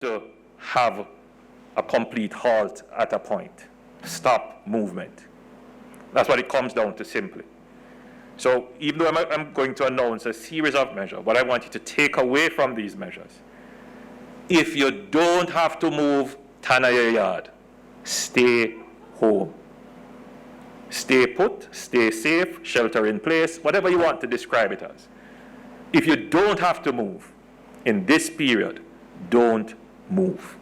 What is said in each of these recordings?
to have a complete halt at a point. Stop movement. That's what it comes down to simply. So even though I'm going to announce a series of measures, what I want you to take away from these measures, if you don't have to move, Tana your yard, stay home. Stay put, stay safe, shelter in place, whatever you want to describe it as. If you don't have to move in this period, don't move.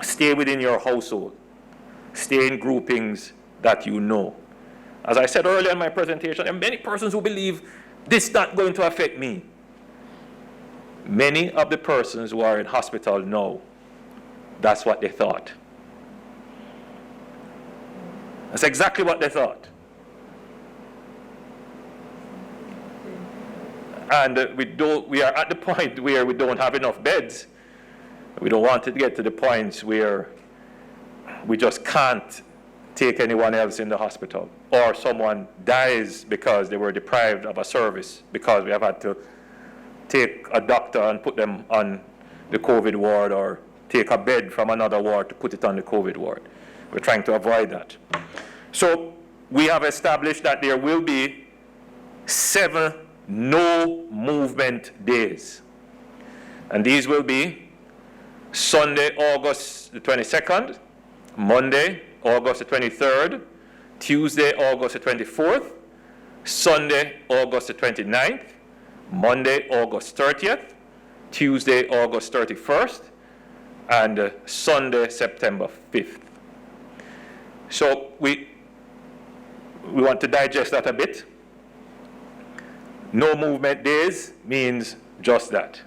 Stay within your household. Stay in groupings that you know. As I said earlier in my presentation, there are many persons who believe this is not going to affect me. Many of the persons who are in hospital know that's what they thought. That's exactly what they thought. And we are at the point where we don't have enough beds. We don't want to get to the point where we just can't take anyone else in the hospital, or someone dies because they were deprived of a service because we have had to take a doctor and put them on the COVID ward, or take a bed from another ward to put it on the COVID ward. We're trying to avoid that. So we have established that there will be 7 no movement days. And these will be Sunday, August the 22nd, Monday, August the 23rd, Tuesday, August the 24th, Sunday, August the 29th, Monday, August 30th, Tuesday, August 31st, and Sunday, September 5th. So we want to digest that a bit. No movement days means just that.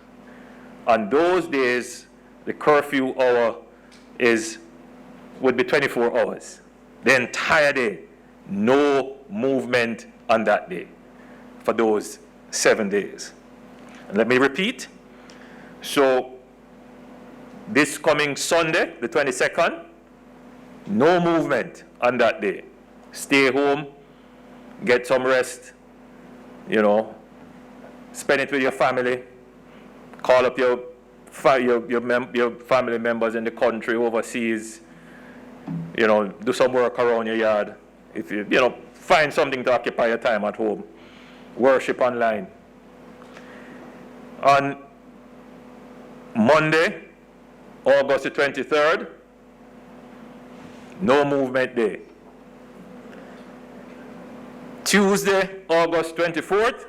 On those days, the curfew hour would be 24 hours. The entire day, no movement on that day for those 7 days. And let me repeat. So this coming Sunday, the 22nd, no movement on that day. Stay home, get some rest, spend it with your family, call up your family members in the country, overseas, do some work around your yard. If you find something to occupy your time at home. Worship online. On Monday, August the 23rd, no movement day. Tuesday, August 24th,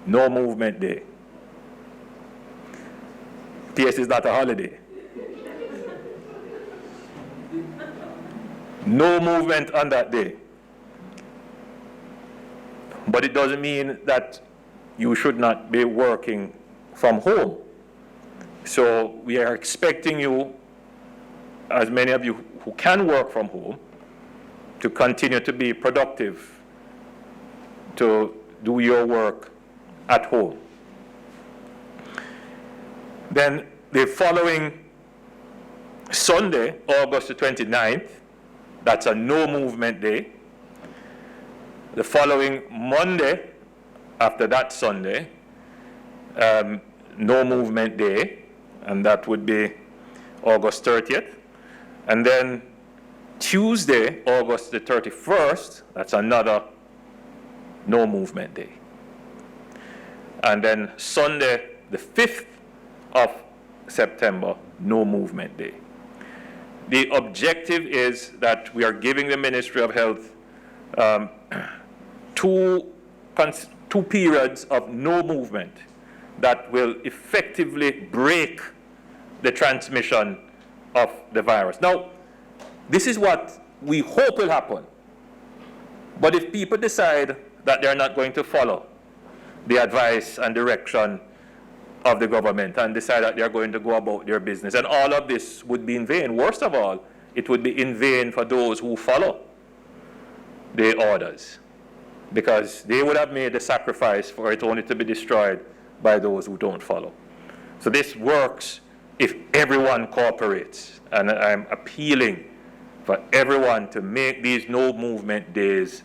no movement day. PS is not a holiday. No movement on that day. But it doesn't mean that you should not be working from home. So we are expecting you, as many of you who can work from home, to continue to be productive, to do your work at home. Then the following Sunday, August the 29th, that's a no movement day. The following Monday, after that Sunday, no movement day, and that would be August 30th. And then Tuesday, August the 31st, that's another no movement day. And then Sunday, the 5th of September, no movement day. The objective is that we are giving the Ministry of Health two periods of no movement that will effectively break the transmission of the virus. Now, this is what we hope will happen. But if people decide that they're not going to follow the advice and direction of the government and decide that they're going to go about their business, and all of this would be in vain. Worst of all, it would be in vain for those who follow the orders, because they would have made the sacrifice for it only to be destroyed by those who don't follow. So this works if everyone cooperates, and I'm appealing for everyone to make these no movement days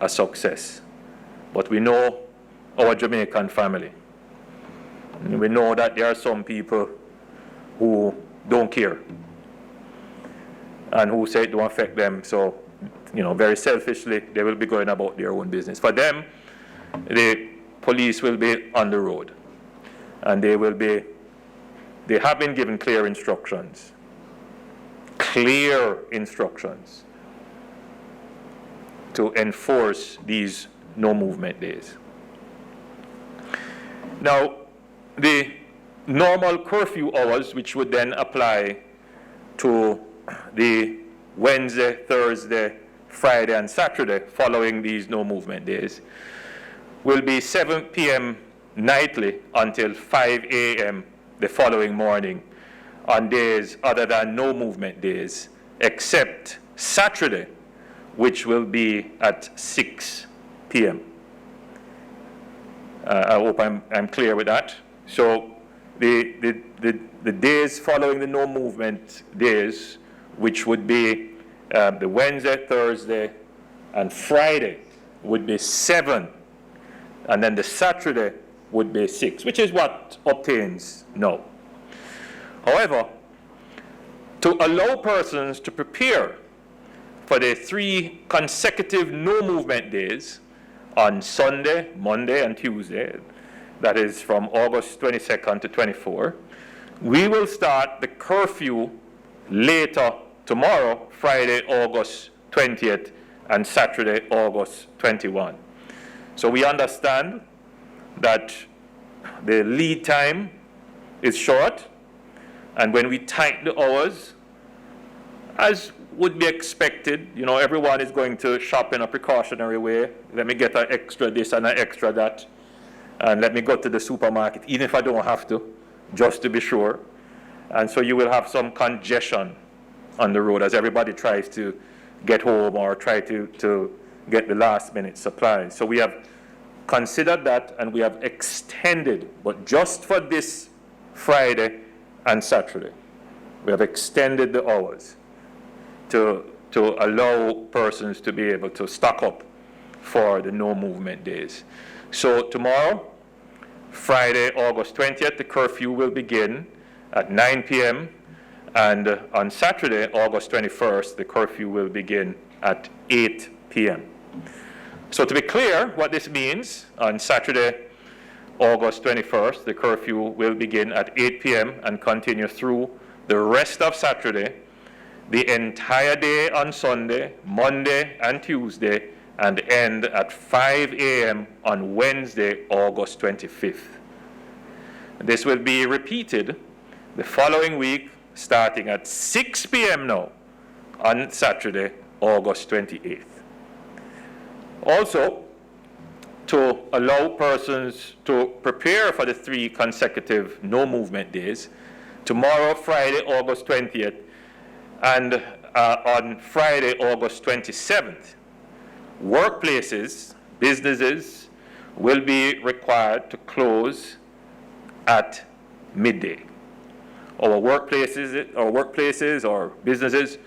a success. But we know our Jamaican family. And we know that there are some people who don't care and who say it don't affect them. So, very selfishly, they will be going about their own business. For them, the police will be on the road, and they have been given clear instructions to enforce these no movement days. Now, the normal curfew hours, which would then apply to the Wednesday, Thursday, Friday, and Saturday following these no movement days, will be 7 p.m. nightly until 5 a.m. the following morning on days other than no movement days, except Saturday, which will be at 6 p.m. I hope I'm clear with that. So the days following the no movement days, which would be the Wednesday, Thursday, and Friday, would be 7, and then the Saturday would be 6, which is what obtains now. However, to allow persons to prepare for the 3 consecutive no movement days on Sunday, Monday, and Tuesday, that is from August 22nd to 24, we will start the curfew later tomorrow, Friday, August 20th, and Saturday, August 21. So we understand that the lead time is short, and when we tighten the hours, as would be expected, everyone is going to shop in a precautionary way. Let me get an extra this and an extra that, and let me go to the supermarket, even if I don't have to, just to be sure. And so you will have some congestion on the road as everybody tries to get home or try to get the last minute supplies. So we have considered that, and we have extended, but just for this Friday and Saturday, we have extended the hours to allow persons to be able to stock up for the no movement days. So tomorrow, Friday, August 20th, the curfew will begin at 9 p.m. And on Saturday, August 21st, the curfew will begin at 8 p.m. So to be clear, what this means, on Saturday, August 21st, the curfew will begin at 8 p.m. and continue through the rest of Saturday, the entire day on Sunday, Monday, and Tuesday, and end at 5 a.m. on Wednesday, August 25th. This will be repeated the following week, starting at 6 p.m. now on Saturday, August 28th. Also, to allow persons to prepare for the 3 consecutive no movement days, tomorrow, Friday, August 20th, and on Friday, August 27th, workplaces, businesses will be required to close at midday. Our workplaces or businesses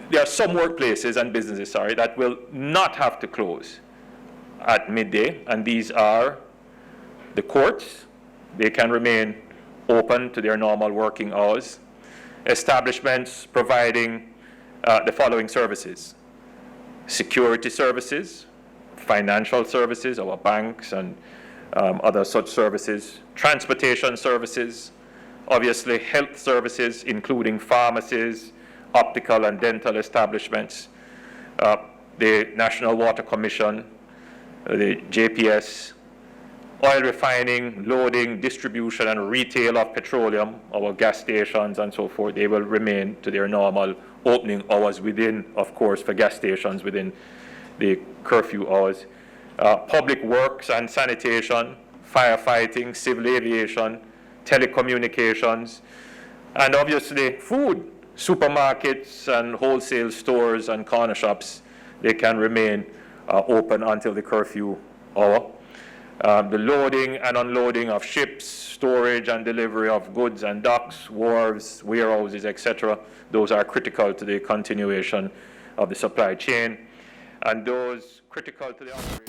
there are some workplaces and businesses, that will not have to close at midday, and these are the courts. They can remain open to their normal working hours. Establishments providing the following services: security services, financial services, our banks and other such services, transportation services, obviously health services, including pharmacies, optical and dental establishments, the National Water Commission, the JPS, oil refining, loading, distribution, and retail of petroleum, our gas stations and so forth. They will remain to their normal opening hours within, of course, for gas stations within the curfew hours. Public works and sanitation, firefighting, civil aviation, telecommunications, and obviously food. Supermarkets and wholesale stores and corner shops, they can remain open until the curfew hour. The loading and unloading of ships, storage and delivery of goods and docks, wharves, warehouses, etc., those are critical to the continuation of the supply chain, and those critical to the operation